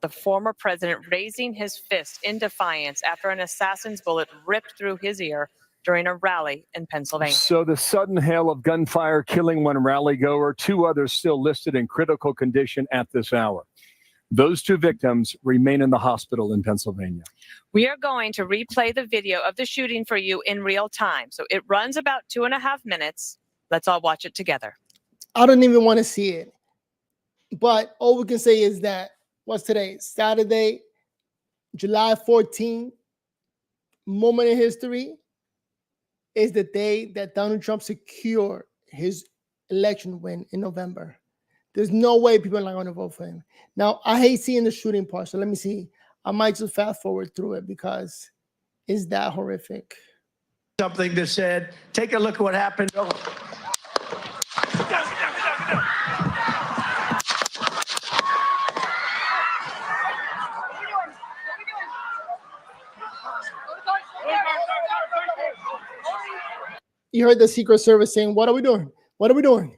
the former president raising his fist in defiance after an assassin's bullet ripped through his ear during a rally in Pennsylvania. So the sudden hail of gunfire killing one rally-goer, 2 others still listed in critical condition at this hour. Those 2 victims remain in the hospital in Pennsylvania. We are going to replay the video of the shooting for you in real time. So it runs about 2.5 minutes. Let's all watch it together. I don't even want to see it. But all we can say is that, what's today? Saturday, July 14th, moment in history, is the day that Donald Trump secured his election win in November. There's no way people are not going to vote for him. Now, I hate seeing the shooting part, so let me see. I might just fast forward through it because it's that horrific. Something that said, take a look at what happened. Oh. You heard the Secret Service saying, what are we doing? What are we doing?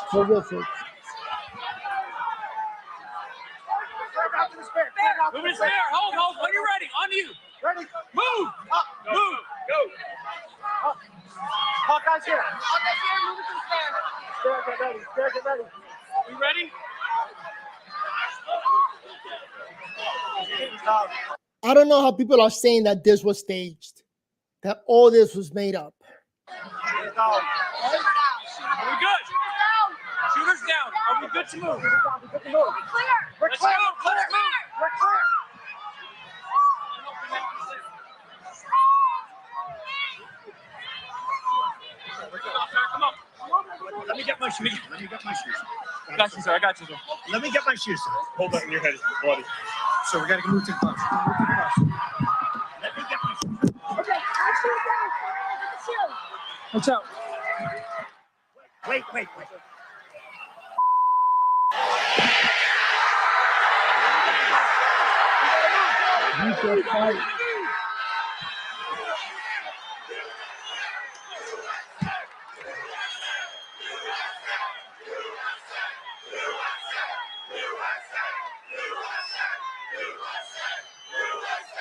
Horrific. Move his spare. Hold. When you're ready, on you. Ready. Move. Up. Move. Go. Hawkeye's here. Hawkeye's here. Move it to the spare. Spare, get ready. You ready? I don't know how people are saying that this was staged, that all this was made up. Are we good? Shooters down. Are we good to move? We're clear. Let's go. Let's move. We're clear. Come on. Let me get my shoes. I got you, sir. Let me get my shoes. Hold that in your head. It's bloody. So we got to move to the bus. Let me get my shoes. Okay, shoes down. Watch out. Wait.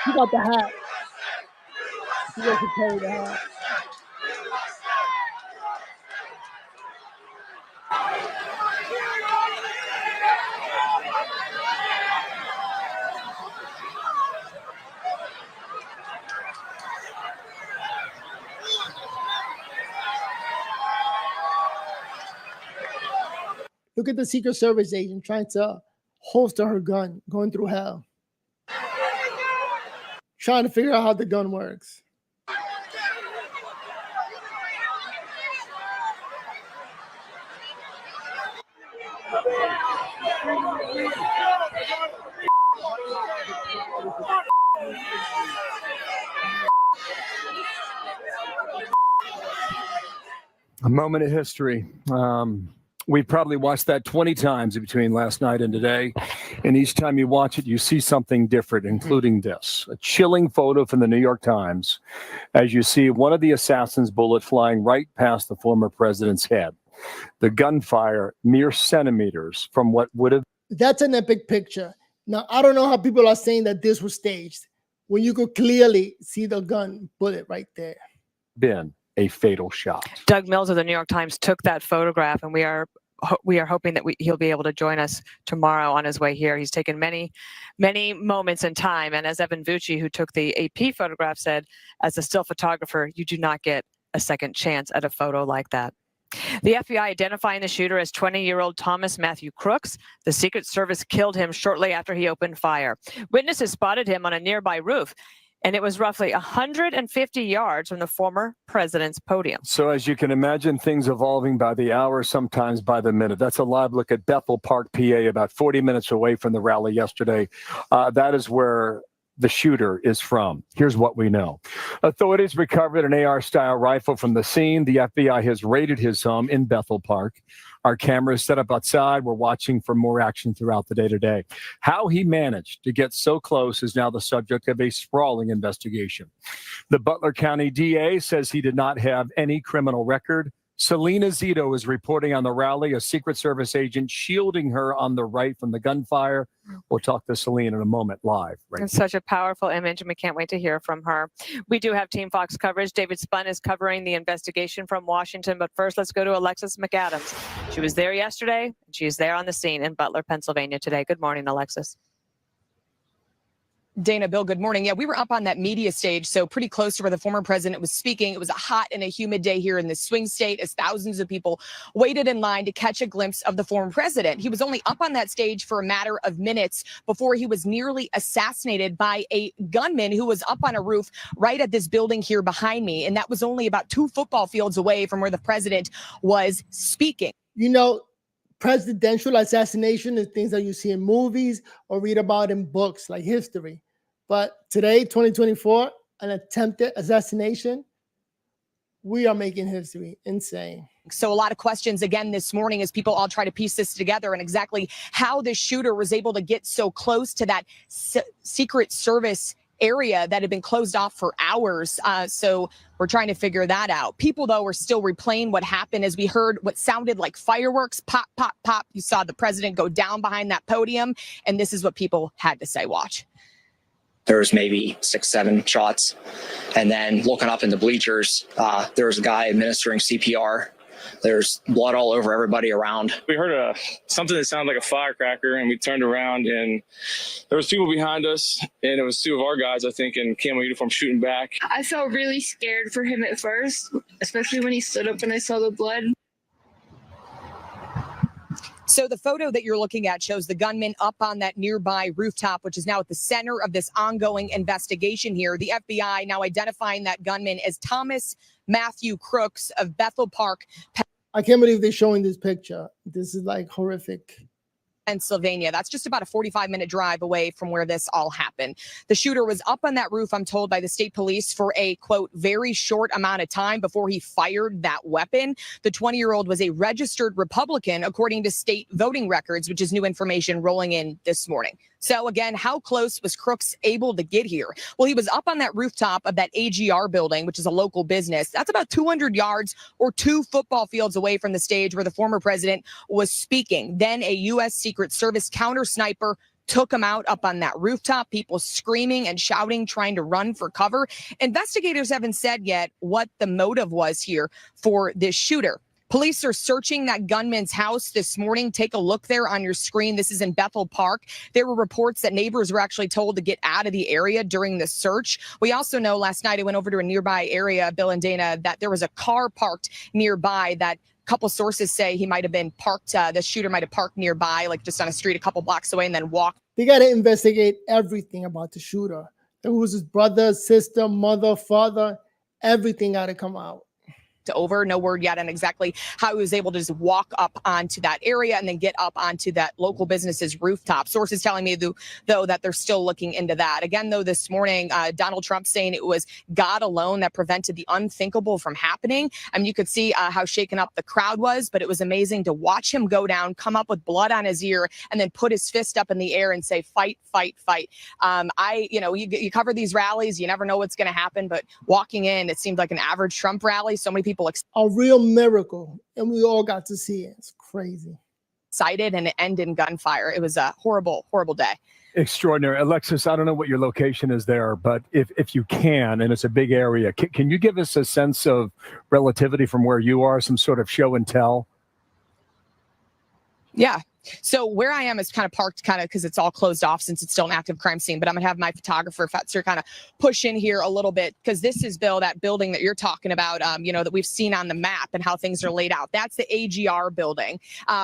You got the hat. You got to carry the hat. Look at the Secret Service agent trying to holster her gun, going through hell. Trying to figure out how the gun works. A moment of history. We probably watched that 20 times between last night and today. And each time you watch it, you see something different, including this. A chilling photo from the New York Times as you see one of the assassin's bullet flying right past the former president's head. The gunfire mere centimeters from what would have... That's an epic picture. Now, I don't know how people are saying that this was staged when you could clearly see the gun bullet right there. Been a fatal shot. Doug Mills of the New York Times took that photograph, and we are hoping that he'll be able to join us tomorrow on his way here. He's taken many moments in time, and as Evan Vucci, who took the AP photograph, said, as a still photographer, you do not get a second chance at a photo like that. The FBI identifying the shooter as 20-year-old Thomas Matthew Crooks. The Secret Service killed him shortly after he opened fire. Witnesses spotted him on a nearby roof, and it was roughly 150 yards from the former president's podium. So as you can imagine, things evolving by the hour, sometimes by the minute. That's a live look at Bethel Park, PA, about 40 minutes away from the rally yesterday. That is where the shooter is from. Here's what we know. Authorities recovered an AR-style rifle from the scene. The FBI has raided his home in Bethel Park. Our cameras set up outside. We're watching for more action throughout the day today. How he managed to get so close is now the subject of a sprawling investigation. The Butler County DA says he did not have any criminal record. Selena Zito is reporting on the rally, a Secret Service agent shielding her on the right from the gunfire. We'll talk to Selena in a moment live. Right. It's such a powerful image, and we can't wait to hear from her. We do have Team Fox coverage. David Spun is covering the investigation from Washington. But first, let's go to Alexis McAdams. She was there yesterday, and she's there on the scene in Butler, Pennsylvania today. Good morning, Alexis. Dana, Bill, good morning. Yeah, we were up on that media stage, so pretty close to where the former president was speaking. It was a hot and a humid day here in the swing state as thousands of people waited in line to catch a glimpse of the former president. He was only up on that stage for a matter of minutes before he was nearly assassinated by a gunman who was up on a roof right at this building here behind me. And that was only about 2 football fields away from where the president was speaking. You know, presidential assassination is things that you see in movies or read about in books like history. But today, 2024, an attempted assassination, we are making history. Insane. So a lot of questions again this morning as people all try to piece this together and exactly how the shooter was able to get so close to that Secret Service area that had been closed off for hours. So we're trying to figure that out. People, though, are still replaying what happened as we heard what sounded like fireworks. Pop, pop, pop. You saw the president go down behind that podium. And this is what people had to say. Watch. There was maybe 6, 7 shots. And then looking up in the bleachers, there was a guy administering CPR. There's blood all over everybody around. We heard something that sounded like a firecracker, and we turned around, and there was people behind us, and it was 2 of our guys, I think, in camo uniform shooting back. I felt really scared for him at first, especially when he stood up and I saw the blood. So the photo that you're looking at shows the gunman up on that nearby rooftop, which is now at the center of this ongoing investigation here. The FBI now identifying that gunman as Thomas Matthew Crooks of Bethel Park. I can't believe they're showing this picture. This is like horrific. Pennsylvania. That's just about a 45-minute drive away from where this all happened. The shooter was up on that roof, I'm told, by the state police for a, quote, very short amount of time before he fired that weapon. The 20-year-old was a registered Republican, according to state voting records, which is new information rolling in this morning. So again, how close was Crooks able to get here? Well, he was up on that rooftop of that AGR building, which is a local business. That's about 200 yards or 2 football fields away from the stage where the former president was speaking. Then a U.S. Secret Service counter sniper took him out up on that rooftop, people screaming and shouting, trying to run for cover. Investigators haven't said yet what the motive was here for this shooter. Police are searching that gunman's house this morning. Take a look there on your screen. This is in Bethel Park. There were reports that neighbors were actually told to get out of the area during the search. We also know last night I went over to a nearby area, Bill and Dana, that there was a car parked nearby that a couple sources say he might have been parked. The shooter might have parked nearby, like just on a street a couple blocks away and then walked. They got to investigate everything about the shooter. Who was his brother, sister, mother, father. Everything got to come out. Over. No word yet on exactly how he was able to just walk up onto that area and then get up onto that local business's rooftop. Sources telling me, though, that they're still looking into that. Again, though, this morning, Donald Trump saying it was God alone that prevented the unthinkable from happening. I mean, you could see how shaken up the crowd was, but it was amazing to watch him go down, come up with blood on his ear, and then put his fist up in the air and say, fight, fight, fight. You cover these rallies, you never know what's going to happen, but walking in, it seemed like an average Trump rally. So many people a real miracle, and we all got to see it. It's crazy. Excited, and it ended in gunfire. It was a horrible, horrible day. Extraordinary. Alexis, I don't know what your location is there, but if you can, and it's a big area, can you give us a sense of relativity from where you are, some sort of show and tell? Yeah. So where I am is kind of parked because it's all closed off since it's still an active crime scene. But I'm going to have my photographer, Fetzer, kind of push in here a little bit because this is, Bill, that building that you're talking about, that we've seen on the map and how things are laid out. That's the AGR building.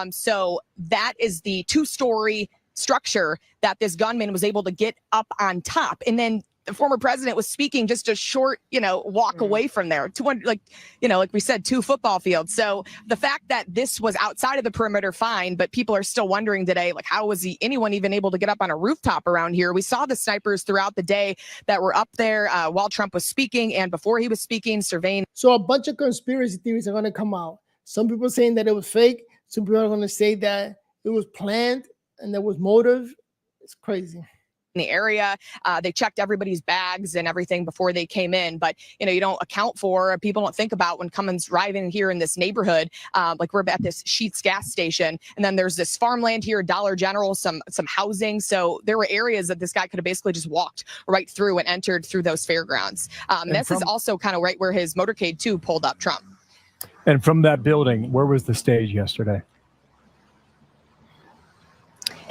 So that is the 2-story structure that this gunman was able to get up on top. And then the former president was speaking just a short, walk away from there. 200, like we said, 2 football fields. So the fact that this was outside of the perimeter, fine, but people are still wondering today, like, how was anyone even able to get up on a rooftop around here? We saw the snipers throughout the day that were up there while Trump was speaking and before he was speaking, surveying. So a bunch of conspiracy theories are going to come out. Some people saying that it was fake. Some people are going to say that it was planned and there was motive. It's crazy. In the area, they checked everybody's bags and everything before they came in, but you don't account for, people don't think about when someone's driving here in this neighborhood, like we're at this Sheetz gas station, and then there's this farmland here, Dollar General, some housing. So there were areas that this guy could have basically just walked right through and entered through those fairgrounds. This is also kind of right where his motorcade too pulled up Trump. And from that building, where was the stage yesterday?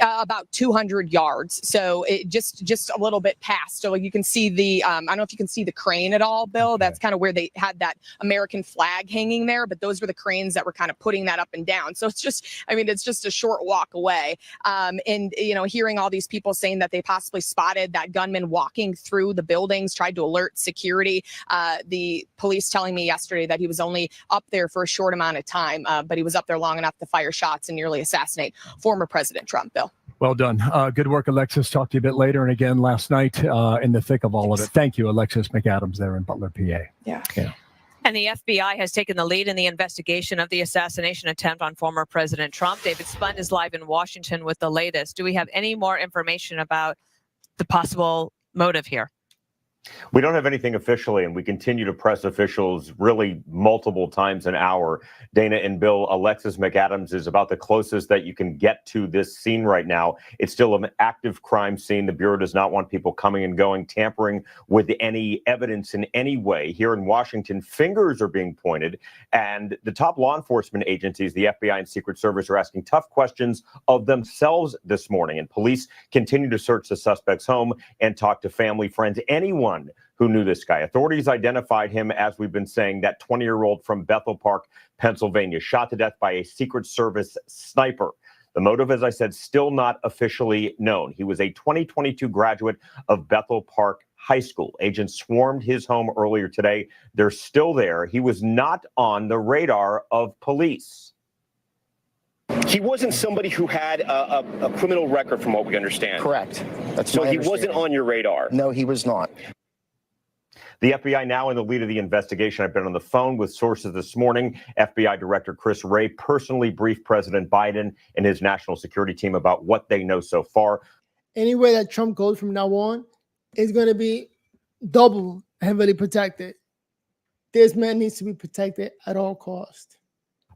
About 200 yards. So it just a little bit past. So you can see the, I don't know if you can see the crane at all, Bill. Okay. That's kind of where they had that American flag hanging there, but those were the cranes that were kind of putting that up and down. So it's just a short walk away. And, hearing all these people saying that they possibly spotted that gunman walking through the buildings, tried to alert security. The police telling me yesterday that he was only up there for a short amount of time, but he was up there long enough to fire shots and nearly assassinate former President Trump, Bill. Well done. Good work, Alexis. Talk to you a bit later. And again, last night in the thick of all of it. Thank you, Alexis McAdams there in Butler, PA. Yeah. And the FBI has taken the lead in the investigation of the assassination attempt on former President Trump. David Spund is live in Washington with the latest. Do we have any more information about the possible motive here? We don't have anything officially, and we continue to press officials really multiple times an hour. Dana and Bill, Alexis McAdams is about the closest that you can get to this scene right now. It's still an active crime scene. The Bureau does not want people coming and going, tampering with any evidence in any way. Here in Washington, fingers are being pointed, and the top law enforcement agencies, the FBI and Secret Service, are asking tough questions of themselves this morning. And police continue to search the suspect's home and talk to family, friends, anyone who knew this guy. Authorities identified him, as we've been saying, that 20-year-old from Bethel Park, Pennsylvania, shot to death by a Secret Service sniper. The motive, as I said, still not officially known. He was a 2022 graduate of Bethel Park High School. Agents swarmed his home earlier today. They're still there. He was not on the radar of police. He wasn't somebody who had a criminal record, from what we understand. Correct. That's so my he wasn't on your radar. No, he was not. The FBI now in the lead of the investigation. I've been on the phone with sources this morning. FBI Director Chris Wray personally briefed President Biden and his national security team about what they know so far. Anywhere that Trump goes from now on is going to be double heavily protected. This man needs to be protected at all costs.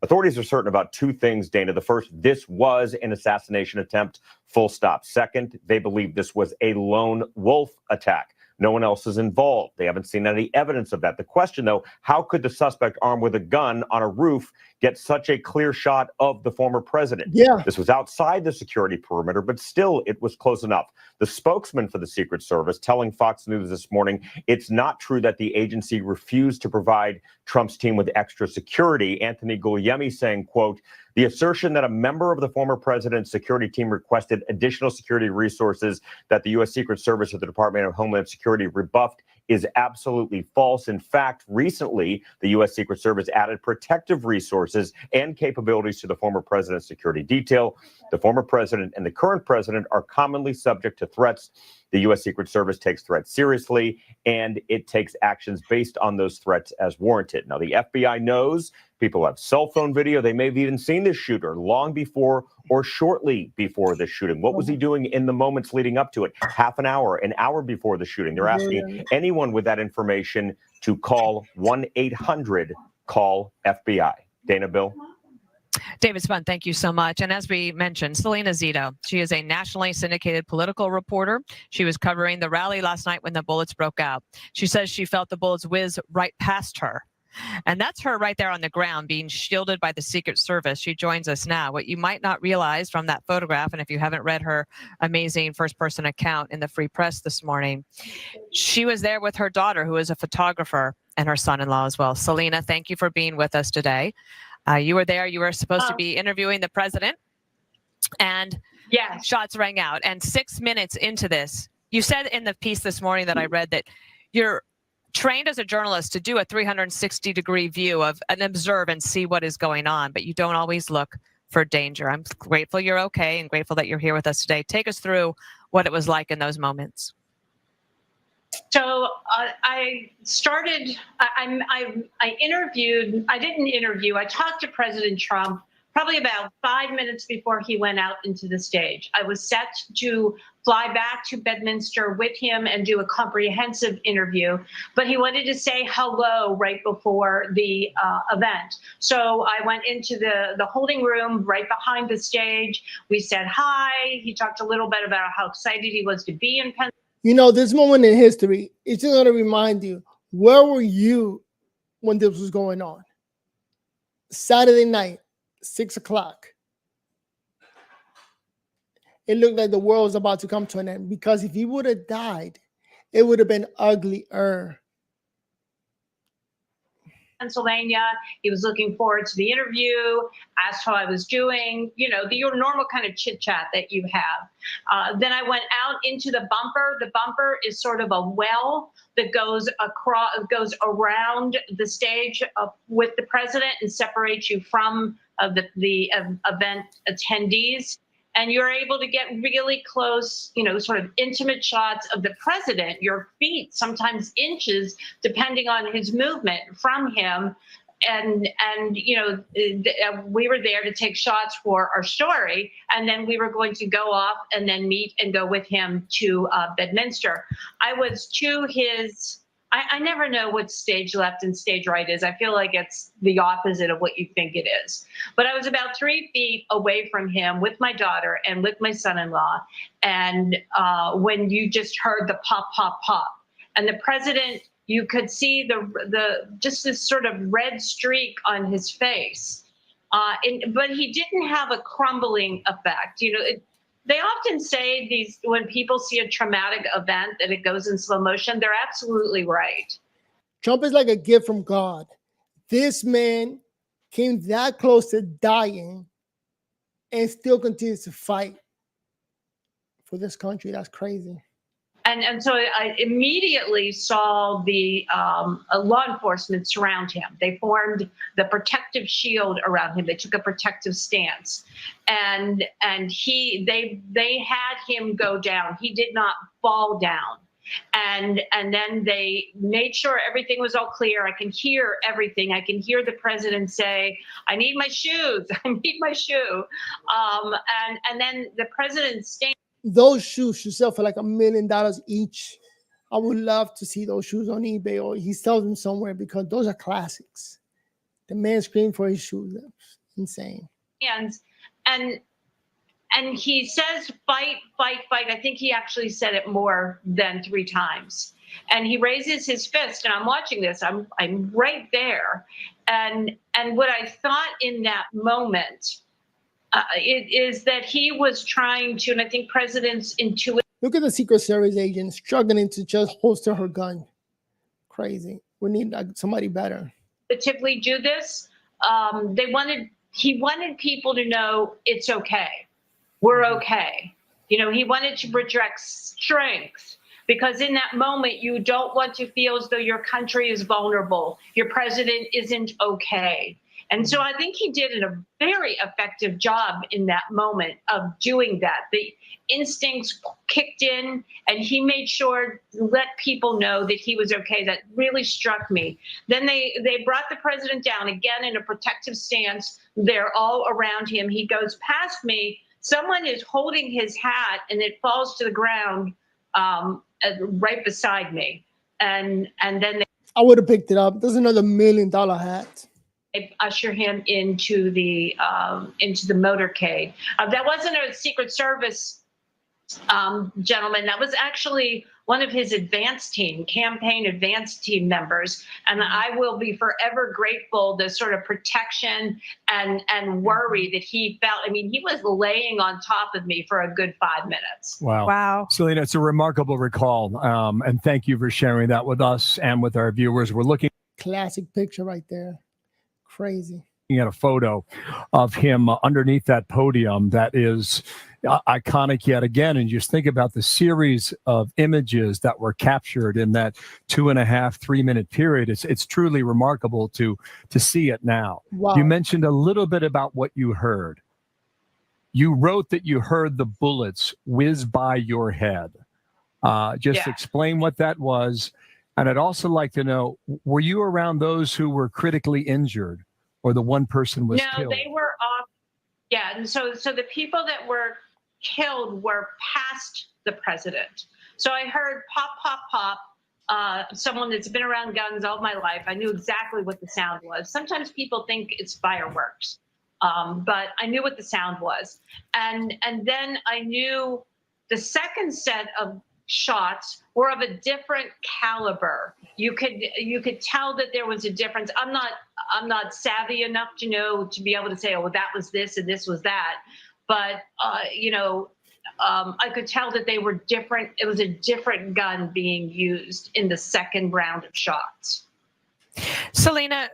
Authorities are certain about two things, Dana. The first, this was an assassination attempt, full stop. Second, they believe this was a lone wolf attack. No one else is involved. They haven't seen any evidence of that. The question, though, how could the suspect armed with a gun on a roof get such a clear shot of the former president? Yeah. This was outside the security perimeter, but still it was close enough. The spokesman for the Secret Service telling Fox News this morning, it's not true that the agency refused to provide Trump's team with extra security. Anthony Guglielmi saying, quote, the assertion that a member of the former president's security team requested additional security resources that the U.S. Secret Service or the Department of Homeland Security rebuffed is absolutely false. In fact, recently, the U.S. Secret Service added protective resources and capabilities to the former president's security detail. The former president and the current president are commonly subject to threats. The U.S. Secret Service takes threats seriously, and it takes actions based on those threats as warranted. Now, the FBI knows people have cell phone video. They may have even seen this shooter long before or shortly before the shooting. What was he doing in the moments leading up to it? Half an hour before the shooting. They're asking anyone with that information to call 1-800-CALL-FBI. Dana, Bill? David Spund, thank you so much. And as we mentioned, Selena Zito, she is a nationally syndicated political reporter. She was covering the rally last night when the bullets broke out. She says she felt the bullets whiz right past her. And that's her right there on the ground being shielded by the Secret Service. She joins us now. What you might not realize from that photograph, and if you haven't read her amazing first-person account in the Free Press this morning, she was there with her daughter, who is a photographer, and her son-in-law as well. Selena, thank you for being with us today. You were there. You were supposed to be interviewing the president, and shots rang out. And 6 minutes into this, You said in the piece this morning that I read that you're trained as a journalist to do a 360-degree view of and observe and see what is going on, but you don't always look for danger. I'm grateful you're okay and grateful that you're here with us today. Take us through what it was like in those moments. So I started, I interviewed, I didn't interview, I talked to President Trump probably about 5 minutes before he went out into the stage. I was set to fly back to Bedminster with him and do a comprehensive interview, but he wanted to say hello right before the event. So I went into the holding room right behind the stage. We said hi. He talked a little bit about how excited he was to be in Pennsylvania. You know, this moment in history, it's just going to remind you, where were you when this was going on? Saturday night, 6 o'clock. It looked like the world was about to come to an end, because if he would have died, it would have been uglier. Pennsylvania. He was looking forward to the interview, asked how I was doing, you know, your normal kind of chit chat that you have. Then I went out into the bumper. The bumper is sort of a well that goes across, goes around the stage with the president and separates you from the event attendees. And you're able to get really close, you know, sort of intimate shots of the president, your feet, sometimes inches, depending on his movement from him. And you know, we were there to take shots for our story, and then we were going to go off and then meet and go with him to Bedminster. I was to his, I never know what stage left and stage right is. I feel like it's the opposite of what you think it is. But I was about 3 feet away from him with my daughter and with my son-in-law. And when you just heard the pop, pop, pop, and the president, you could see the just this sort of red streak on his face. But he didn't have a crumbling effect. You know, they often say these, when people see a traumatic event, that it goes in slow motion. They're absolutely right. Trump is like a gift from God. This man came that close to dying and still continues to fight for this country. That's crazy. And so I immediately saw the law enforcement surround him. They formed the protective shield around him. They took a protective stance, and they had him go down. He did not fall down. And then they made sure everything was all clear. I can hear everything. I can hear the president say, "I need my shoes. I need my shoe." And then the president stands. Those shoes should sell for like $1 million each. I would love to see those shoes on eBay, or he sells them somewhere, because those are classics. The man screamed for his shoes. That's insane. And he says, "Fight, fight, fight." I think he actually said it more than 3 times. And he raises his fist, and I'm watching this. I'm right there. And what I thought in that moment, it is that he was trying to, and I think presidents intuitively. Look at the Secret Service agent struggling to just holster her gun. Crazy. We need somebody better. Intuitively do this. He wanted people to know it's okay. We're okay. You know, he wanted to project strength, because in that moment, you don't want to feel as though your country is vulnerable. Your president isn't okay. And so I think he did a very effective job in that moment of doing that. The instincts kicked in, and he made sure to let people know that he was okay. That really struck me. Then they brought the president down again in a protective stance. They're all around him. He goes past me. Someone is holding his hat, and it falls to the ground right beside me. And then I would have picked it up. There's another $1 million hat. They usher him into the motorcade. That wasn't a Secret Service gentleman. That was actually one of his campaign advance team members. And I will be forever grateful, the sort of protection and worry that he felt. I mean, he was laying on top of me for a good 5 minutes. Wow. Wow. Selena, it's a remarkable recall. And thank you for sharing that with us and with our viewers. We're looking. Classic picture right there. Crazy. At a photo of him underneath that podium that is iconic yet again. And just think about the series of images that were captured in that 2.5, 3 minute period. It's truly remarkable to see it now. Wow. You mentioned a little bit about what you heard. You wrote that you heard the bullets whiz by your head. Just explain what that was. And I'd also like to know, were you around those who were critically injured, or the one person was killed? No, they were off. Yeah, and so the people that were killed were past the president. So I heard pop, pop, pop. Someone that's been around guns all my life. I knew exactly what the sound was. Sometimes people think it's fireworks, but I knew what the sound was. And then I knew the second set of shots were of a different caliber. You could tell that there was a difference. I'm not savvy enough to know, to be able to say, oh, well, that was this and this was that. But I could tell that they were different. It was a different gun being used in the second round of shots. Selena,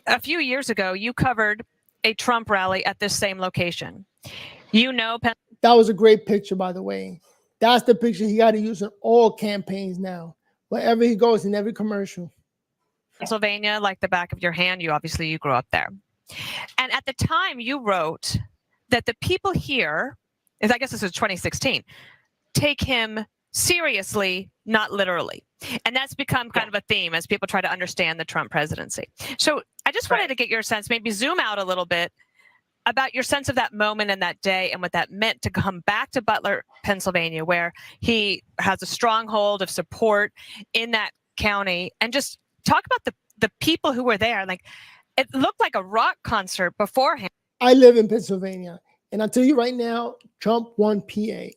a few years ago, you covered a Trump rally at this same location. That was a great picture, by the way. That's the picture he got to use in all campaigns now. Wherever he goes, in every commercial. Pennsylvania, like the back of your hand. You grew up there. And at the time you wrote that the people here, I guess this was 2016, take him seriously, not literally. And that's become kind of a theme as people try to understand the Trump presidency. So I just wanted to get your sense, maybe zoom out a little bit, about your sense of that moment and that day and what that meant to come back to Butler, Pennsylvania, where he has a stronghold of support in that county, and just talk about the people who were there. Like, it looked like a rock concert beforehand. I live in Pennsylvania, and I'll tell you right now, Trump won PA.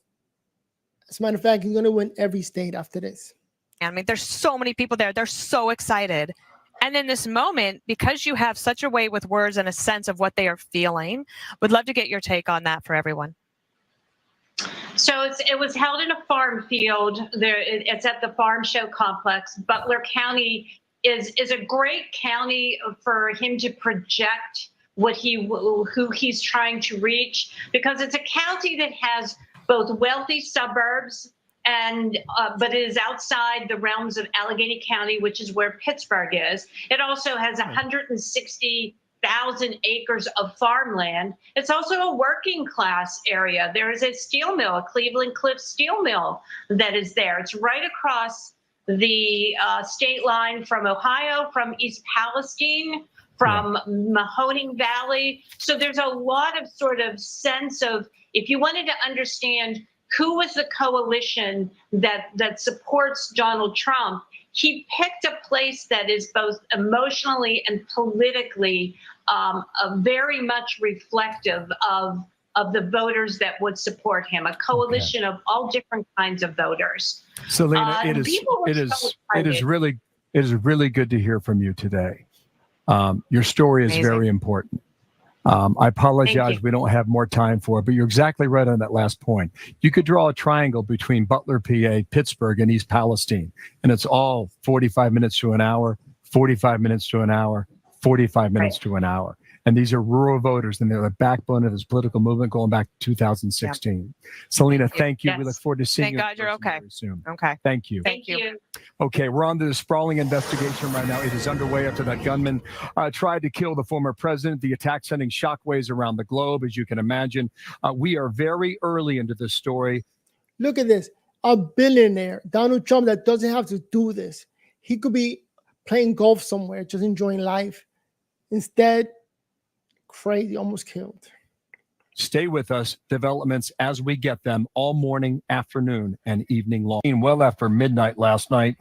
As a matter of fact, he's going to win every state after this. I mean, there's so many people there. They're so excited. And in this moment, because you have such a way with words and a sense of what they are feeling, would love to get your take on that for everyone. So it was held in a farm field. It's at the Farm Show Complex. Butler County is a great county for him to project who he's trying to reach, because it's a county that has both wealthy suburbs but it is outside the realms of Allegheny County, which is where Pittsburgh is. It also has 160,000 acres of farmland. It's also a working class area. There is a steel mill, a Cleveland Cliffs steel mill that is there. It's right across the state line from Ohio, from East Palestine, from Mahoning Valley. So there's a lot of sort of sense of, if you wanted to understand who was the coalition that supports Donald Trump, he picked a place that is both emotionally and politically very much reflective of the voters that would support him, a coalition of all different kinds of voters. Selena, it is really good to hear from you today. Your story is very important. I apologize, we don't have more time for it, but you're exactly right on that last point. You could draw a triangle between Butler, PA, Pittsburgh, and East Palestine, and it's all 45 minutes to an hour, 45 minutes to an hour, 45 minutes to an hour. And these are rural voters, and they're the backbone of his political movement going back to 2016. Selena, thank you. We look forward to seeing you. Thank God you're okay. Very soon. Okay. Thank you. Thank you. Okay, we're on to the sprawling investigation right now. It is underway after that gunman tried to kill the former president. The attack sending shockwaves around the globe, as you can imagine. We are very early into this story. Look at this. A billionaire, Donald Trump, that doesn't have to do this. He could be playing golf somewhere, just enjoying life. Instead, crazy, almost killed. Stay with us. Developments as we get them all morning, afternoon, and evening long. Well after midnight last night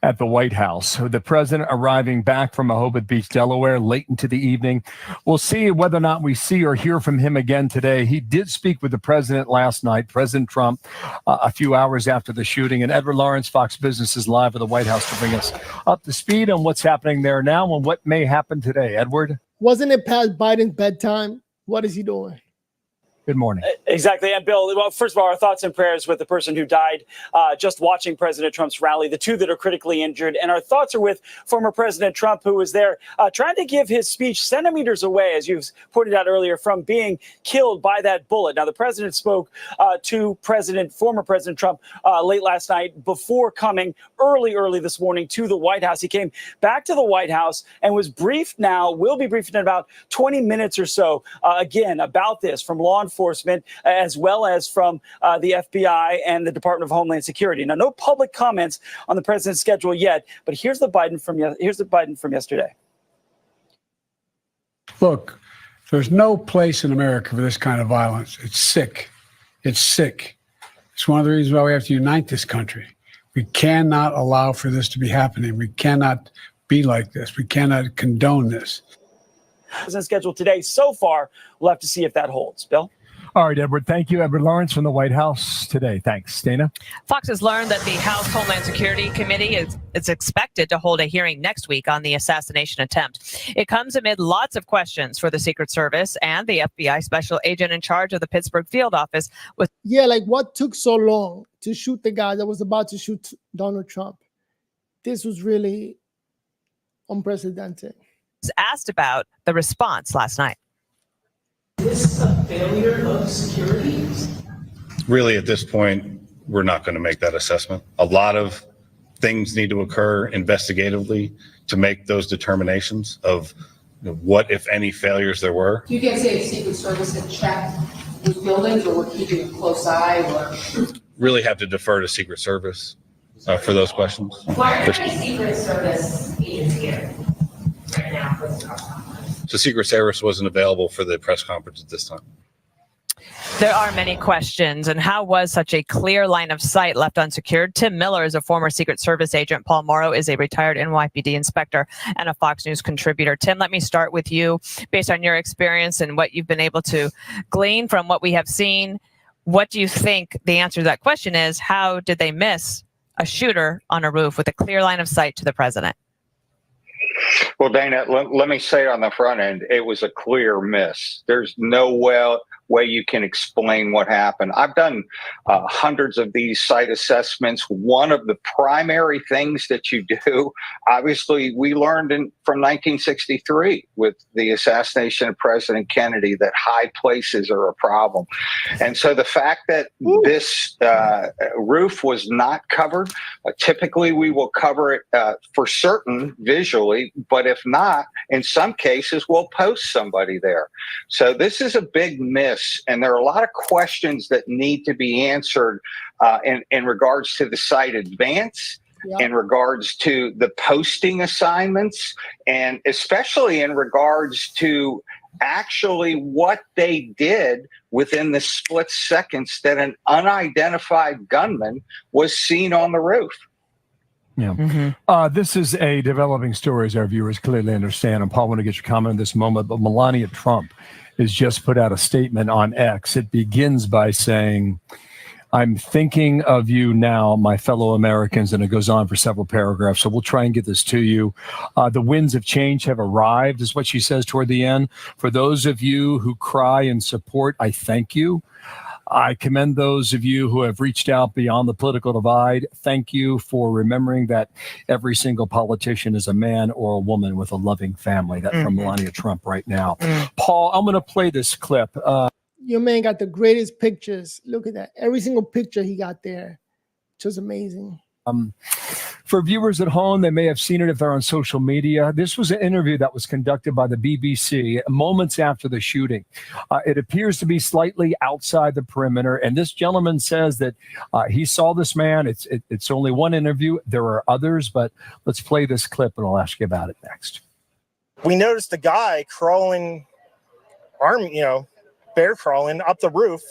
at the White House. The president arriving back from Rehoboth Beach, Delaware, late into the evening. We'll see whether or not we see or hear from him again today. He did speak with the president last night, President Trump, a few hours after the shooting. And Edward Lawrence, Fox Business, is live at the White House to bring us up to speed on what's happening there now and what may happen today. Edward? Wasn't it past Biden's bedtime? What is he doing? Good morning. Exactly. And Bill, well, first of all, our thoughts and prayers with the person who died just watching President Trump's rally, the two that are critically injured. And our thoughts are with former President Trump, who was there trying to give his speech centimeters away, as you've pointed out earlier, from being killed by that bullet. Now, the president spoke to former President Trump late last night before coming early this morning to the White House. He came back to the White House and was briefed now, will be briefed in about 20 minutes or so, again, about this from law enforcement, as well as from the FBI and the Department of Homeland Security. Now, no public comments on the president's schedule yet, but here's the Biden from yesterday. Look, there's no place in America for this kind of violence. It's sick. It's sick. It's one of the reasons why we have to unite this country. We cannot allow for this to be happening. We cannot be like this. We cannot condone this. President's schedule today. So far, we'll have to see if that holds. Bill? All right, Edward. Thank you. Edward Lawrence from the White House today. Thanks. Dana? Fox has learned that the House Homeland Security Committee is expected to hold a hearing next week on the assassination attempt. It comes amid lots of questions for the Secret Service and the FBI special agent in charge of the Pittsburgh field office. Like what took so long to shoot the guy that was about to shoot Donald Trump? This was really unprecedented. Asked about the response last night. Is this a failure of security? Really, at this point, we're not going to make that assessment. A lot of things need to occur investigatively to make those determinations of what, if any, failures there were. You can't say if Secret Service had checked those buildings or we're keeping a close eye or... Really have to defer to Secret Service for those questions. Why are there Secret Service agents here right now for the press conference? So Secret Service wasn't available for the press conference at this time. There are many questions. And how was such a clear line of sight left unsecured? Tim Miller is a former Secret Service agent. Paul Morrow is a retired NYPD inspector and a Fox News contributor. Tim, let me start with you. Based on your experience and what you've been able to glean from what we have seen, what do you think the answer to that question is? How did they miss a shooter on a roof with a clear line of sight to the president? Well, Dana, let me say on the front end, it was a clear miss. There's no way you can explain what happened. I've done hundreds of these site assessments. One of the primary things that you do, obviously, we learned from 1963 with the assassination of President Kennedy that high places are a problem. And so the fact that this roof was not covered, typically we will cover it for certain visually, but if not, in some cases, we'll post somebody there. So this is a big miss, and there are a lot of questions that need to be answered in regards to the site advance, in regards to the posting assignments, and especially in regards to actually what they did within the split seconds that an unidentified gunman was seen on the roof. Yeah. This is a developing story, as our viewers clearly understand. And Paul, I want to get your comment in this moment, but Melania Trump has just put out a statement on X. It begins by saying, "I'm thinking of you now, my fellow Americans," and it goes on for several paragraphs. So we'll try and get this to you. The winds of change have arrived, is what she says toward the end. "For those of you who cry in support, I thank you. I commend those of you who have reached out beyond the political divide. Thank you for remembering that every single politician is a man or a woman with a loving family." That's from Melania Trump right now. Paul, I'm going to play this clip. Your man got the greatest pictures. Look at that. Every single picture he got there. Just amazing. For viewers at home, they may have seen it if they're on social media. This was an interview that was conducted by the BBC moments after the shooting. It appears to be slightly outside the perimeter, and this gentleman says that he saw this man. It's only one interview. There are others, but let's play this clip, and I'll ask you about it next. We noticed a guy crawling, bear crawling up the roof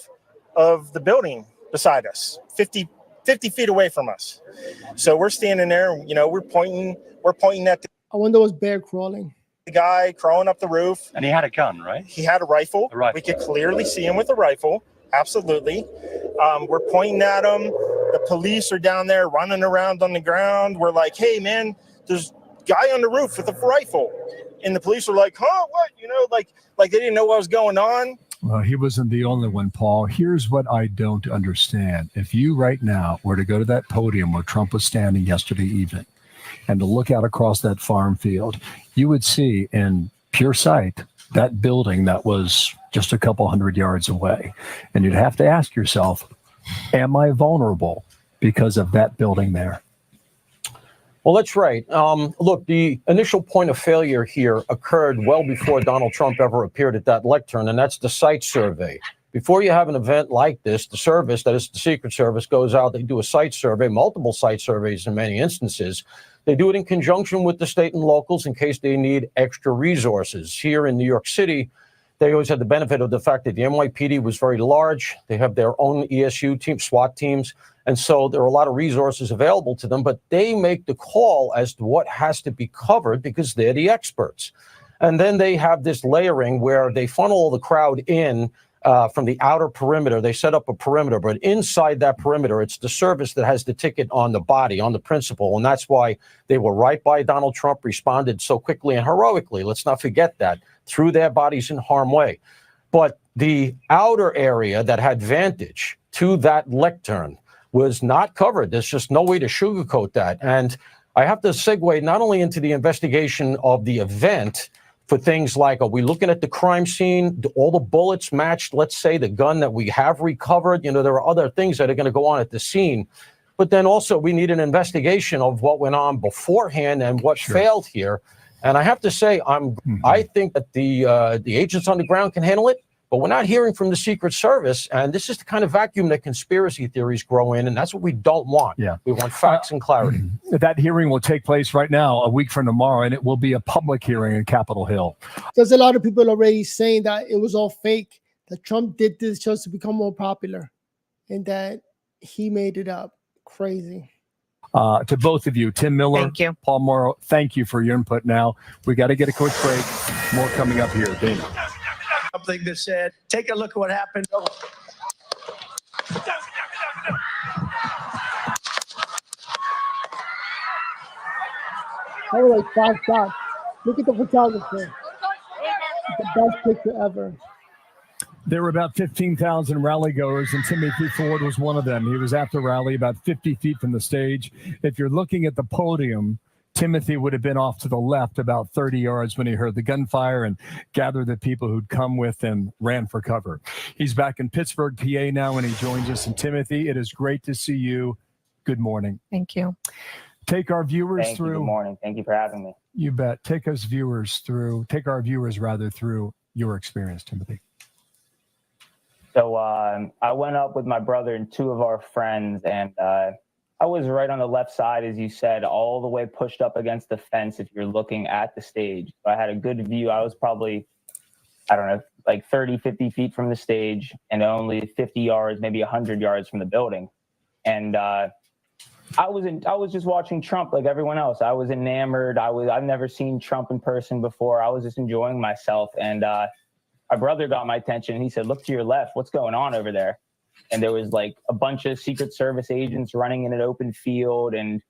of the building beside us, 50 feet away from us. So we're standing there, we're pointing at I wonder what's bear crawling. The guy crawling up the roof. And he had a gun, right? He had a rifle. A rifle. We could clearly see him with a rifle. Absolutely. We're pointing at him. The police are down there running around on the ground. We're like, "Hey man, there's a guy on the roof with a rifle." And the police are like, "Huh, what?" Like they didn't know what was going on. Well, he wasn't the only one, Paul. Here's what I don't understand. If you right now were to go to that podium where Trump was standing yesterday evening and to look out across that farm field, you would see in pure sight that building that was just a couple hundred yards away. And you'd have to ask yourself, am I vulnerable because of that building there? Well, that's right. Look, the initial point of failure here occurred well before Donald Trump ever appeared at that lectern, and that's the site survey. Before you have an event like this, the service, that is the Secret Service, goes out, they do a site survey, multiple site surveys in many instances. They do it in conjunction with the state and locals in case they need extra resources. Here in New York City, they always had the benefit of the fact that the NYPD was very large. They have their own ESU team, SWAT teams. And so there are a lot of resources available to them, but they make the call as to what has to be covered because they're the experts. And then they have this layering where they funnel the crowd in from the outer perimeter. They set up a perimeter, but inside that perimeter, it's the service that has the ticket on the body, on the principal. And that's why they were right by Donald Trump, responded so quickly and heroically. Let's not forget that. Threw their bodies in harm's way. But the outer area that had vantage to that lectern was not covered. There's just no way to sugarcoat that. And I have to segue not only into the investigation of the event for things like, are we looking at the crime scene? Do all the bullets matched, let's say, the gun that we have recovered? You know, there are other things that are going to go on at the scene. But then also we need an investigation of what went on beforehand and what failed here. And I have to say, I think that the agents on the ground can handle it, but we're not hearing from the Secret Service. And this is the kind of vacuum that conspiracy theories grow in, and that's what we don't want. Yeah. We want facts and clarity. That hearing will take place right now, a week from tomorrow, and it will be a public hearing in Capitol Hill. There's a lot of people already saying that it was all fake, that Trump did this just to become more popular, and that he made it up. Crazy. To both of you, Tim Miller, Thank you. Paul Morrow, thank you for your input. Now, we got to get a quick break. More coming up here. Dana. Something that said, take a look at what happened. That was like 5 shots. Look at the photographer. The best picture ever. There were about 15,000 rally goers, and Timothy Ford was one of them. He was at the rally about 50 feet from the stage. If you're looking at the podium, Timothy would have been off to the left about 30 yards when he heard the gunfire and gathered the people who'd come with and ran for cover. He's back in Pittsburgh, PA now, and he joins us. And Timothy, it is great to see you. Good morning. Thank you. Take our viewers Thank through. you. Good morning. Thank you for having me. You bet. Take our viewers through your experience, Timothy. So I went up with my brother and 2 of our friends, and I was right on the left side, as you said, all the way pushed up against the fence if you're looking at the stage. So I had a good view. I was probably, I don't know, like 30, 50 feet from the stage and only 50 yards, maybe 100 yards from the building. And I was just watching Trump like everyone else. I was enamored. I've never seen Trump in person before. I was just enjoying myself. And my brother got my attention. He said, look to your left. What's going on over there? And there was like a bunch of Secret Service agents running in an open field and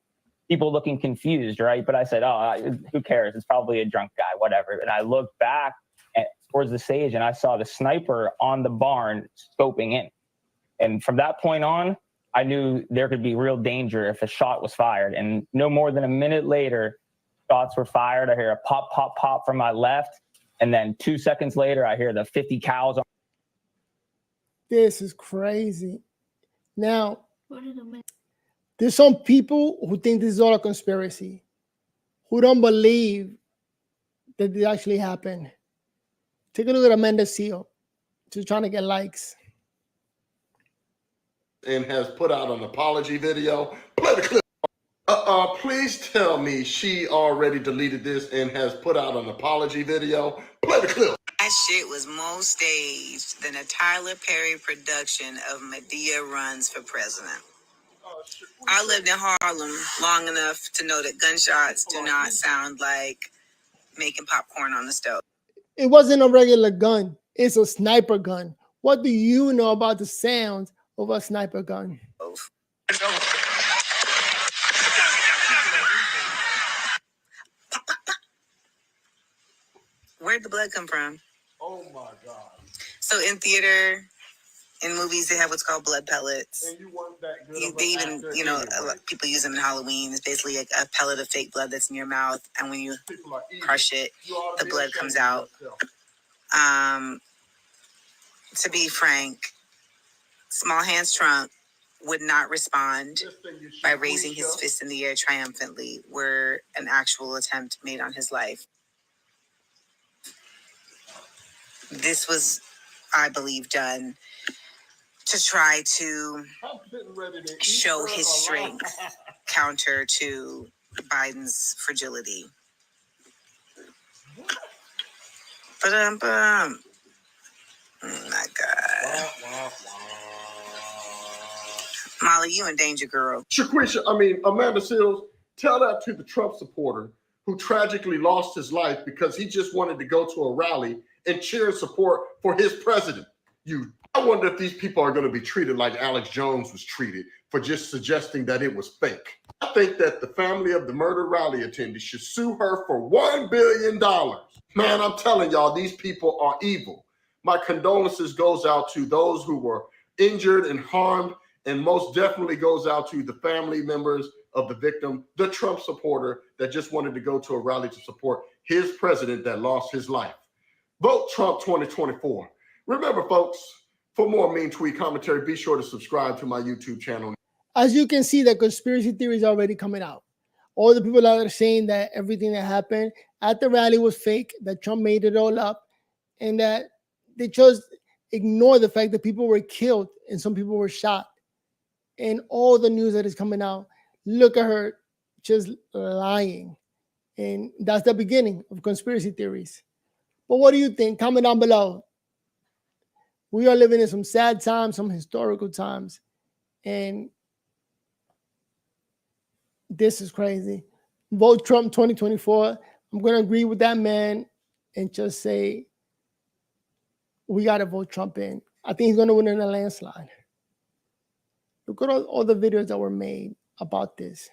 people looking confused, right? But I said, oh, who cares? It's probably a drunk guy, whatever. And I looked back towards the stage and I saw the sniper on the barn scoping in. And from that point on, I knew there could be real danger if a shot was fired. And no more than a minute later, shots were fired. I hear a pop, pop, pop from my left. And then 2 seconds later, I hear the 50 cows. This is crazy. Now, there's some people who think this is all a conspiracy, who don't believe that it actually happened. Take a look at Amanda Seal, just trying to get likes. And has put out an apology video. Play the clip. Please tell me she already deleted this and has put out an apology video. Play the clip. That shit was more staged than a Tyler Perry production of Medea Runs for President. I lived in Harlem long enough to know that gunshots do not sound like making popcorn on the stove. It wasn't a regular gun. It's a sniper gun. What do you know about the sound of a sniper gun? Where'd the blood come from? Oh my God. So in theater, in movies, they have what's called blood pellets. And you want that good of They an even, actor anyway. people use them in Halloween. It's basically a pellet of fake blood that's in your mouth, and when you People are evil. crush it, You ought to the be blood ashamed comes of out. yourself. To be frank, Small Hands Trump would not respond by raising his fist in the air triumphantly were an actual attempt made on his life. This was, I believe, done to try to show his strength counter to Biden's fragility. Ba-dum-bum. Oh my God. Molly, you in danger, girl. Amanda Seals, tell that to the Trump supporter who tragically lost his life because he just wanted to go to a rally and cheer support for his president. I wonder if these people are going to be treated like Alex Jones was treated for just suggesting that it was fake. I think that the family of the murder rally attendee should sue her for $1 billion. Man, I'm telling y'all, these people are evil. My condolences goes out to those who were injured and harmed, and most definitely goes out to the family members of the victim, the Trump supporter that just wanted to go to a rally to support his president that lost his life. Vote Trump 2024. Remember, folks, for more mean tweet commentary, be sure to subscribe to my YouTube channel. As you can see, the conspiracy theory is already coming out. All the people that are saying that everything that happened at the rally was fake, that Trump made it all up, and that they just ignore the fact that people were killed and some people were shot. And all the news that is coming out, look at her just lying. And that's the beginning of conspiracy theories. But what do you think? Comment down below. We are living in some sad times, some historical times. And this is crazy. Vote Trump 2024. I'm going to agree with that man and just say we got to vote Trump in. I think he's going to win in a landslide. Look at all the videos that were made about this.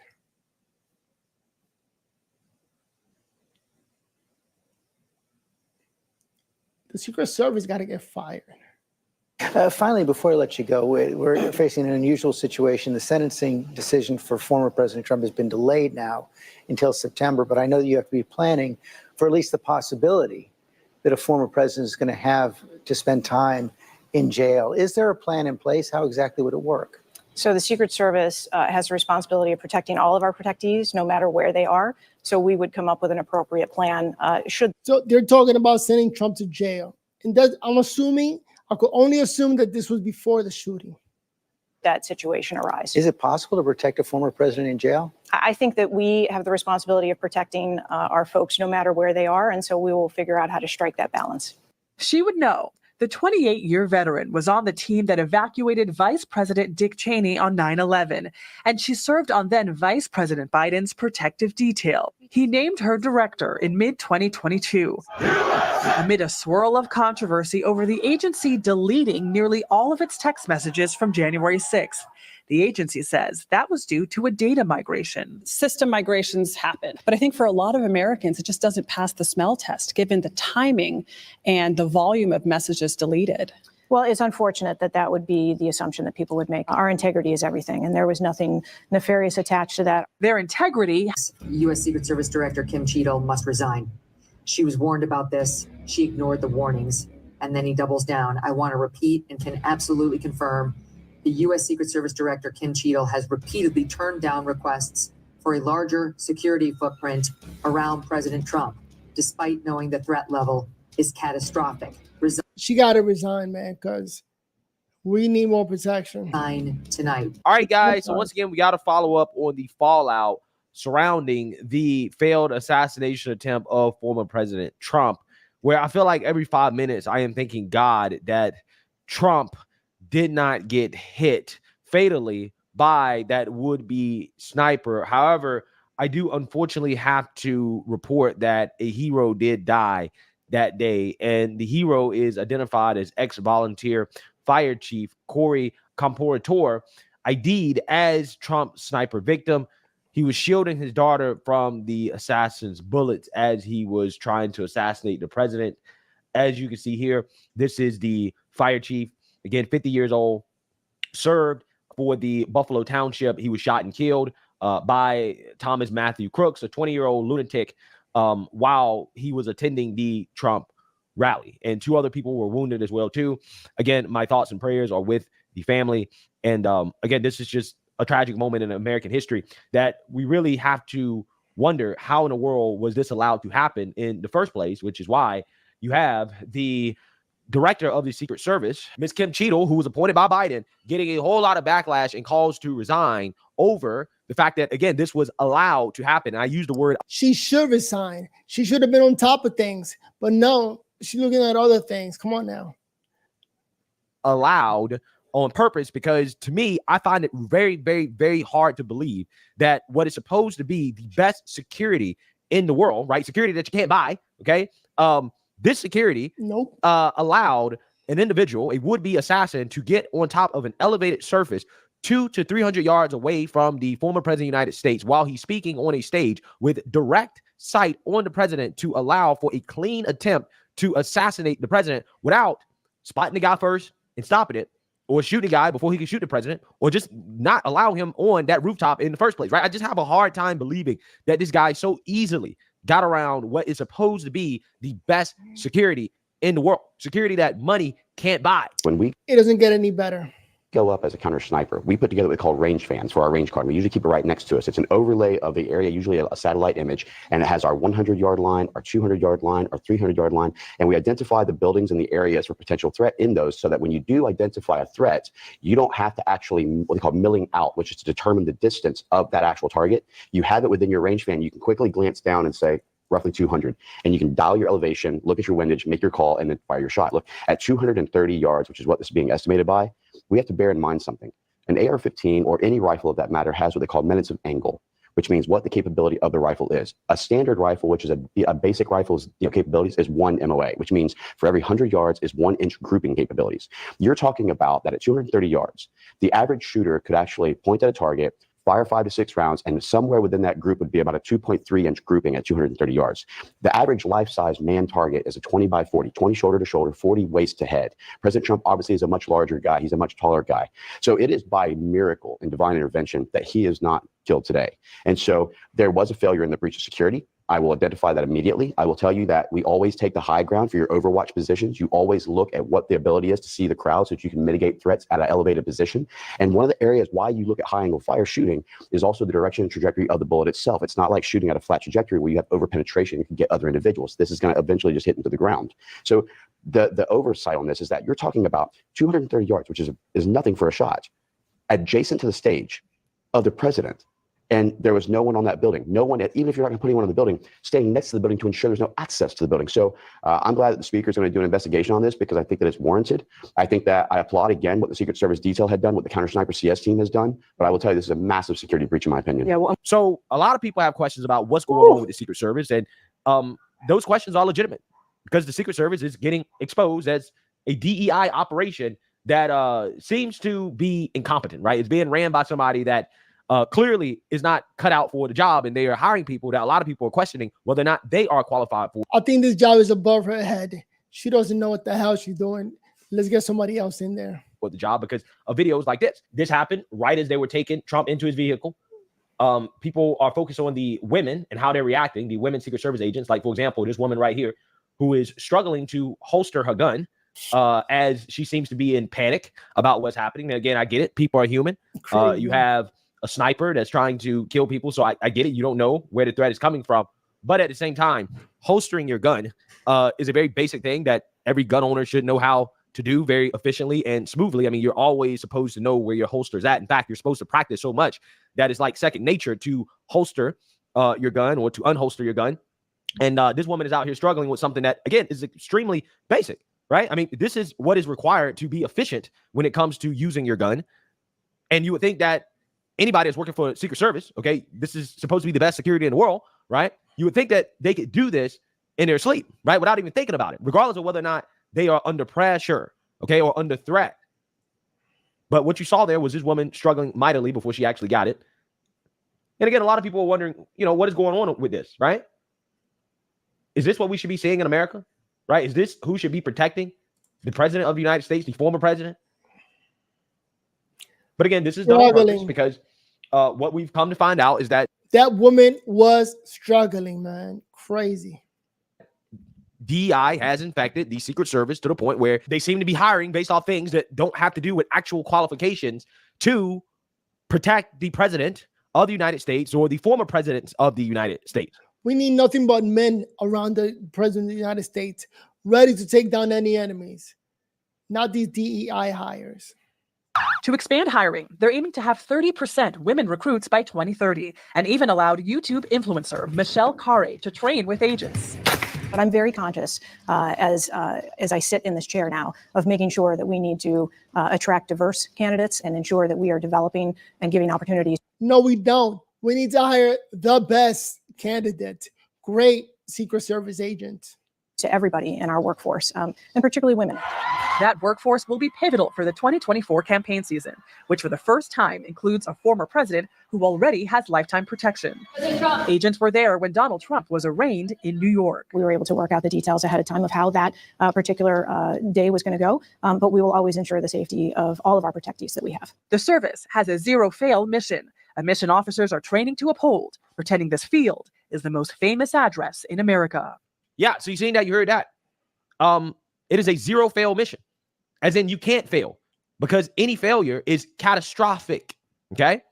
The Secret Service got to get fired. Finally, before I let you go, we're facing an unusual situation. The sentencing decision for former President Trump has been delayed now until September, but I know that you have to be planning for at least the possibility that a former president is going to have to spend time in jail. Is there a plan in place? How exactly would it work? So the Secret Service has the responsibility of protecting all of our protectees, no matter where they are. So we would come up with an appropriate plan. So they're talking about sending Trump to jail. And I could only assume that this was before the shooting. That situation arise. Is it possible to protect a former president in jail? I think that we have the responsibility of protecting our folks, no matter where they are. And so we will figure out how to strike that balance. She would know. The 28-year veteran was on the team that evacuated Vice President Dick Cheney on 9/11, and she served on then Vice President Biden's protective detail. He named her director in mid-2022. Amid a swirl of controversy over the agency deleting nearly all of its text messages from January 6th. The agency says that was due to a data migration. System migrations happen. But I think for a lot of Americans, it just doesn't pass the smell test, given the timing and the volume of messages deleted. Well, it's unfortunate that that would be the assumption that people would make. Our integrity is everything, and there was nothing nefarious attached to that. Their integrity. U.S. Secret Service Director Kim Cheadle must resign. She was warned about this. She ignored the warnings, and then he doubles down. I want to repeat and can absolutely confirm the U.S. Secret Service Director, Kim Cheadle, has repeatedly turned down requests for a larger security footprint around President Trump, despite knowing the threat level is catastrophic. She got to resign, man, because we need more protection. Resign tonight. All right, guys. So once again, we got to follow up on the fallout surrounding the failed assassination attempt of former President Trump, where I feel like every 5 minutes I am thanking God that Trump did not get hit fatally by that would-be sniper. However, I do unfortunately have to report that a hero did die that day, and the hero is identified as ex-volunteer fire chief Corey Comparator, ID'd as Trump's sniper victim. He was shielding his daughter from the assassin's bullets as he was trying to assassinate the president. As you can see here, this is the fire chief, again, 50 years old, served for the Buffalo Township. He was shot and killed by Thomas Matthew Crooks, a 20-year-old lunatic, while he was attending the Trump rally. And 2 other people were wounded as well, too. Again, my thoughts and prayers are with the family. And again, this is just a tragic moment in American history that we really have to wonder how in the world was this allowed to happen in the first place, which is why you have the director of the Secret Service, Ms. Kim Cheadle, who was appointed by Biden, getting a whole lot of backlash and calls to resign over the fact that, again, this was allowed to happen. And I use the word. She should resign. She should have been on top of things. But no, she's looking at other things. Come on now. Allowed on purpose, because to me, I find it very, very, very hard to believe that what is supposed to be the best security in the world, right? Security that you can't buy, okay? This security allowed an individual, a would-be assassin, to get on top of an elevated surface 200 to 300 yards away from the former president of the United States while he's speaking on a stage with direct sight on the president to allow for a clean attempt to assassinate the president without spotting the guy first and stopping it, or shooting a guy before he can shoot the president, or just not allow him on that rooftop in the first place, right? I just have a hard time believing that this guy so easily got around what is supposed to be the best security in the world, security that money can't buy. It doesn't get any better. Go up as a counter sniper, we put together what we call range fans for our range card. We usually keep it right next to us. It's an overlay of the area, usually a satellite image, and it has our 100-yard line, our 200-yard line, our 300-yard line, and we identify the buildings and the areas for potential threat in those, so that when you do identify a threat, you don't have to actually what they call milling out, which is to determine the distance of that actual target. You have it within your range fan. You can quickly glance down and say, roughly 200, and you can dial your elevation, look at your windage, make your call, and then fire your shot. Look, at 230 yards, which is what this is being estimated by, we have to bear in mind something. An AR-15 or any rifle of that matter has what they call minutes of angle, which means what the capability of the rifle is. A standard rifle, which is a basic rifle's capabilities, is 1 MOA, which means for every 100 yards is 1-inch grouping capabilities. You're talking about that at 230 yards, the average shooter could actually point at a target, fire 5 to 6 rounds, and somewhere within that group would be about a 2.3-inch grouping at 230 yards. The average life-size man target is a 20 by 40, 20 shoulder to shoulder, 40 waist to head. President Trump obviously is a much larger guy. He's a much taller guy. So it is by miracle and divine intervention that he is not killed today. And so there was a failure in the breach of security. I will identify that immediately. I will tell you that we always take the high ground for your overwatch positions. You always look at what the ability is to see the crowd so that you can mitigate threats at an elevated position. And one of the areas why you look at high angle fire shooting is also the direction and trajectory of the bullet itself. It's not like shooting at a flat trajectory where you have over penetration and can get other individuals. This is going to eventually just hit into the ground. So the oversight on this is that you're talking about 230 yards, which is nothing for a shot, adjacent to the stage of the president. And there was no one on that building. No one, even if you're not going to put anyone on the building, staying next to the building to ensure there's no access to the building. So I'm glad that the speaker is going to do an investigation on this, because I think that it's warranted. I think that I applaud again what the Secret Service detail had done, what the Counter Sniper CS team has done. But I will tell you, this is a massive security breach, in my opinion. Yeah. Well, so a lot of people have questions about what's going on with the Secret Service, and those questions are legitimate because the Secret Service is getting exposed as a DEI operation that seems to be incompetent. Right? It's being ran by somebody that clearly is not cut out for the job, and they are hiring people that a lot of people are questioning whether or not they are qualified for. I think this job is above her head. She doesn't know what the hell she's doing. Let's get somebody else in there. For the job, because of videos like this. This happened right as they were taking Trump into his vehicle. People are focused on the women and how they're reacting, the women Secret Service agents. Like, for example, this woman right here who is struggling to holster her gun as she seems to be in panic about what's happening. And again, I get it. People are human. You have a sniper that's trying to kill people. So I get it. You don't know where the threat is coming from. But at the same time, holstering your gun is a very basic thing that every gun owner should know how to do very efficiently and smoothly. I mean, you're always supposed to know where your holster is at. In fact, you're supposed to practice so much that it's like second nature to holster your gun or to unholster your gun. And this woman is out here struggling with something that, again, is extremely basic, right? I mean, this is what is required to be efficient when it comes to using your gun. And you would think that anybody that's working for the Secret Service, okay, this is supposed to be the best security in the world, right? You would think that they could do this in their sleep, right? Without even thinking about it, regardless of whether or not they are under pressure, okay, or under threat. But what you saw there was this woman struggling mightily before she actually got it. And again, a lot of people are wondering, you know, what is going on with this, right? Is this what we should be seeing in America, right? Is this who should be protecting the president of the United States, the former president. But again, this is done on purpose because what we've come to find out is that that woman was struggling, man. Crazy. DEI has infected the Secret Service to the point where they seem to be hiring based off things that don't have to do with actual qualifications to protect the president of the United States or the former presidents of the United States. We need nothing but men around the president of the United States ready to take down any enemies, not these DEI hires. To expand hiring, they're aiming to have 30% women recruits by 2030 and even allowed YouTube influencer Michelle Carre to train with agents. But I'm very conscious as I sit in this chair now of making sure that we need to attract diverse candidates and ensure that we are developing and giving opportunities. No, we don't. We need to hire the best candidate, great Secret Service agents. To everybody in our workforce, and particularly women. That workforce will be pivotal for the 2024 campaign season, which for the first time includes a former president who already has lifetime protection. Agents were there when Donald Trump was arraigned in New York. We were able to work out the details ahead of time of how that particular day was going to go, but we will always ensure the safety of all of our protectees that we have. The service has a zero-fail mission, a mission officers are training to uphold, pretending this field is the most famous address in America. Yeah, so you seen that, you heard that. It is a zero-fail mission, as in you can't fail because any failure is catastrophic, okay?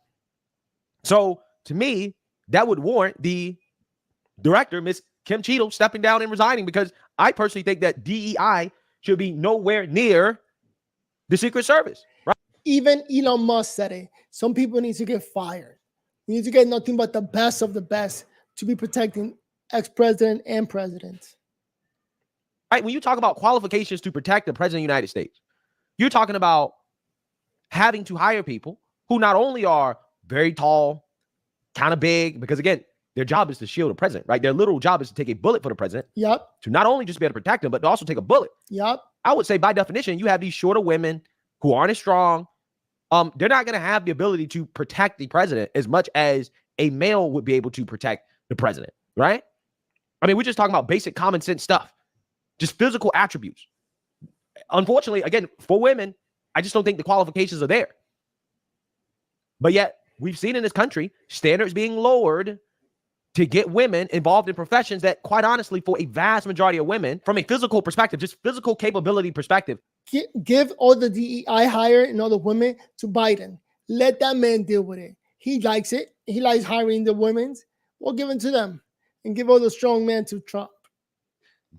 So to me, that would warrant the director, Ms. Kim Cheadle, stepping down and resigning because I personally think that DEI should be nowhere near the Secret Service, right? Even Elon Musk said it. Some people need to get fired. We need to get nothing but the best of the best to be protecting ex-president and president. Right, when you talk about qualifications to protect the president of the United States, you're talking about having to hire people who not only are very tall, kind of big, because again, their job is to shield the president, right? Their literal job is to take a bullet for the president. Yep. To not only just be able to protect him, but to also take a bullet. Yep. I would say by definition, you have these shorter women who aren't as strong. They're not going to have the ability to protect the president as much as a male would be able to protect the president, right? I mean, we're just talking about basic common sense stuff, just physical attributes. Unfortunately, again, for women, I just don't think the qualifications are there. But yet, we've seen in this country standards being lowered to get women involved in professions that, quite honestly, for a vast majority of women, from a physical perspective, just physical capability perspective. Give all the DEI hire and all the women to Biden. Let that man deal with it. He likes it. He likes hiring the women. We'll give it to them and give all the strong men to Trump.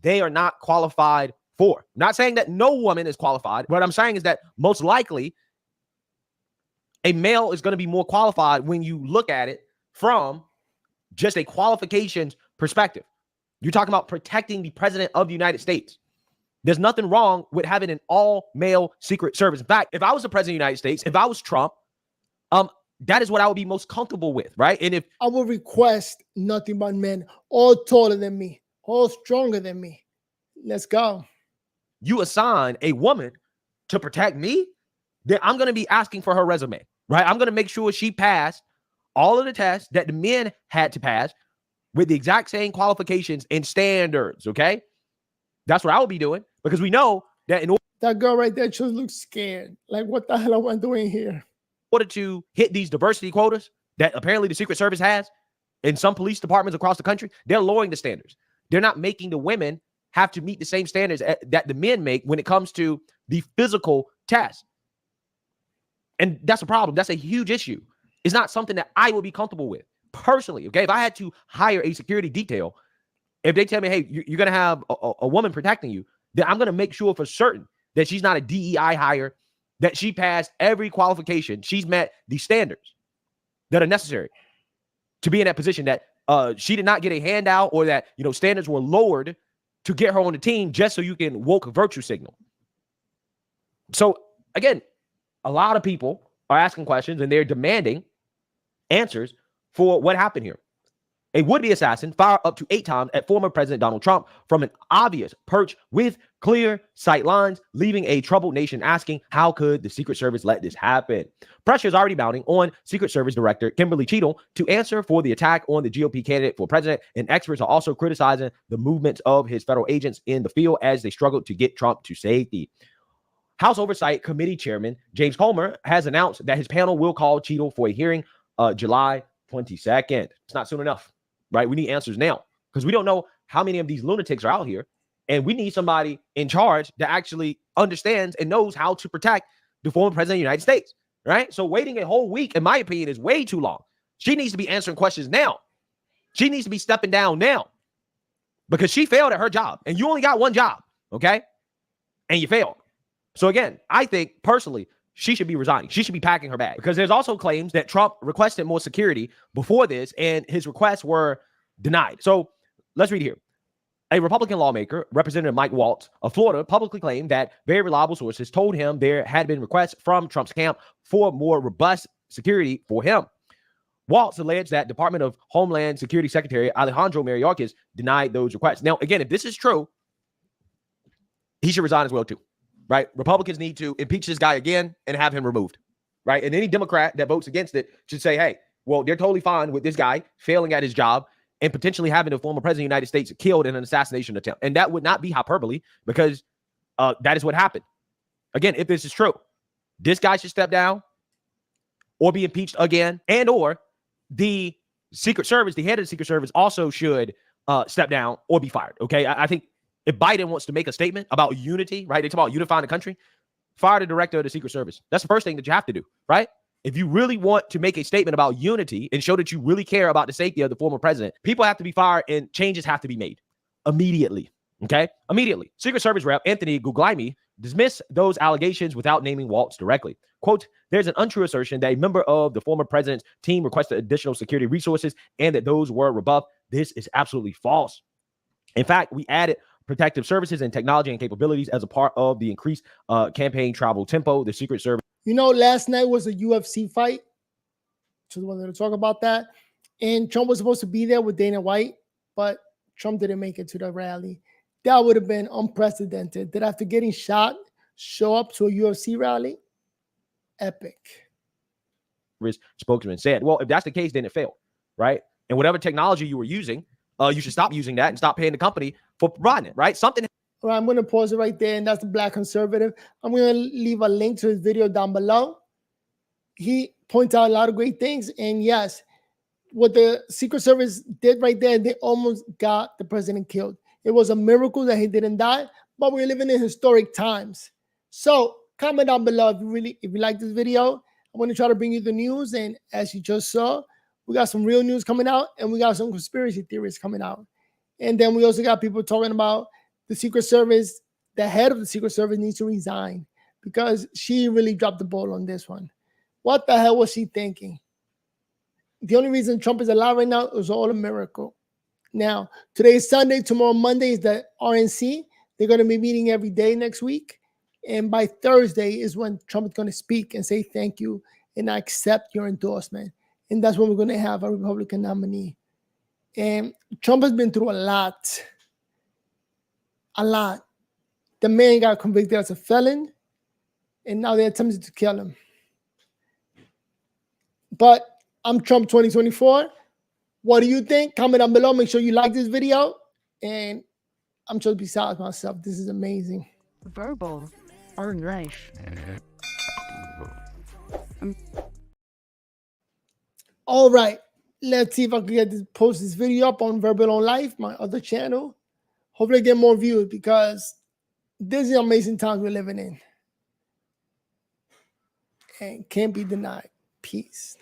They are not qualified for. I'm not saying that no woman is qualified. What I'm saying is that most likely a male is going to be more qualified when you look at it from just a qualifications perspective. You're talking about protecting the president of the United States. There's nothing wrong with having an all-male Secret Service. In fact, if I was the president of the United States, if I was Trump, that is what I would be most comfortable with, right? And if I would request nothing but men, all taller than me, all stronger than me. Let's go. You assign a woman to protect me, then I'm going to be asking for her resume, right? I'm going to make sure she passed all of the tests that the men had to pass with the exact same qualifications and standards, okay? That's what I would be doing because we know that in that girl right there just looks scared. Like, what the hell am I doing here? order to hit these diversity quotas that apparently the Secret Service has in some police departments across the country, they're lowering the standards. They're not making the women have to meet the same standards that the men make when it comes to the physical test. And that's a problem. That's a huge issue. It's not something that I would be comfortable with personally. Okay. If I had to hire a security detail, if they tell me, hey, you're going to have a woman protecting you, then I'm going to make sure for certain that she's not a DEI hire, that she passed every qualification. She's met the standards that are necessary to be in that position, that she did not get a handout or that, standards were lowered to get her on the team just so you can woke virtue signal. So again, a lot of people are asking questions and they're demanding answers for what happened here. A would-be assassin fired up to 8 times at former President Donald Trump from an obvious perch with clear sight lines, leaving a troubled nation asking, how could the Secret Service let this happen? Pressure is already mounting on Secret Service Director Kimberly Cheatham to answer for the attack on the GOP candidate for president, and experts are also criticizing the movements of his federal agents in the field as they struggle to get Trump to safety. House Oversight Committee Chairman James Comer has announced that his panel will call Cheatham for a hearing July 22nd. It's not soon enough. Right? We need answers now because we don't know how many of these lunatics are out here. And we need somebody in charge that actually understands and knows how to protect the former president of the United States. Right? So waiting a whole week, in my opinion, is way too long. She needs to be answering questions now. She needs to be stepping down now because she failed at her job. And you only got one job. Okay? And you failed. So again, I think personally, she should be resigning. She should be packing her bag because there's also claims that Trump requested more security before this and his requests were denied. So let's read here. A Republican lawmaker, Representative Mike Waltz of Florida, publicly claimed that very reliable sources told him there had been requests from Trump's camp for more robust security for him. Waltz alleged that Department of Homeland Security Secretary Alejandro Mayorkas denied those requests. Now, again, if this is true, he should resign as well, too. Right? Republicans need to impeach this guy again and have him removed. Right? And any Democrat that votes against it should say, hey, well, they're totally fine with this guy failing at his job and potentially having the former president of the United States killed in an assassination attempt. And that would not be hyperbole because that is what happened. Again, if this is true, this guy should step down or be impeached again, and or the Secret Service, the head of the Secret Service also should step down or be fired. Okay? I think if Biden wants to make a statement about unity, right? They talk about unifying the country, fire the director of the Secret Service. That's the first thing that you have to do, right? If you really want to make a statement about unity and show that you really care about the safety of the former president, people have to be fired and changes have to be made immediately. Okay? Immediately. Secret Service Rep Anthony Guglielmi dismissed those allegations without naming Waltz directly. Quote, there's an untrue assertion that a member of the former president's team requested additional security resources and that those were rebuffed. This is absolutely false. In fact, we added protective services and technology and capabilities as a part of the increased campaign travel tempo. The Secret Service. You know, last night was a UFC fight. Just wanted to talk about that. And Trump was supposed to be there with Dana White, but Trump didn't make it to the rally. That would have been unprecedented. That after getting shot, show up to a UFC rally? Epic. Spokesman said, well, if that's the case, then it failed, right? And whatever technology you were using, you should stop using that and stop paying the company for providing it, right? Something. All right, I'm going to pause it right there, and that's the Black Conservative. I'm going to leave a link to his video down below. He points out a lot of great things, and yes, what the Secret Service did right there, they almost got the president killed. It was a miracle that he didn't die, but we're living in historic times. So comment down below if you like this video. I'm going to try to bring you the news, and as you just saw, we got some real news coming out, and we got some conspiracy theories coming out. And then we also got people talking about the Secret Service. The head of the Secret Service needs to resign because she really dropped the ball on this one. What the hell was she thinking? The only reason Trump is alive right now is all a miracle. Now, today is Sunday. Tomorrow, Monday, is the RNC. They're going to be meeting every day next week. And by Thursday is when Trump is going to speak and say thank you and I accept your endorsement. And that's when we're going to have a Republican nominee. And Trump has been through a lot. A lot. The man got convicted as a felon, and now they attempted to kill him. But I'm Trump 2024. What do you think? Comment down below. Make sure you like this video. And I'm just beside myself. This is amazing. Verbal or life. All right. Let's see if I can post this video up on Verbal on Life, my other channel. Hopefully I get more views because this is amazing times we're living in. And can't be denied. Peace.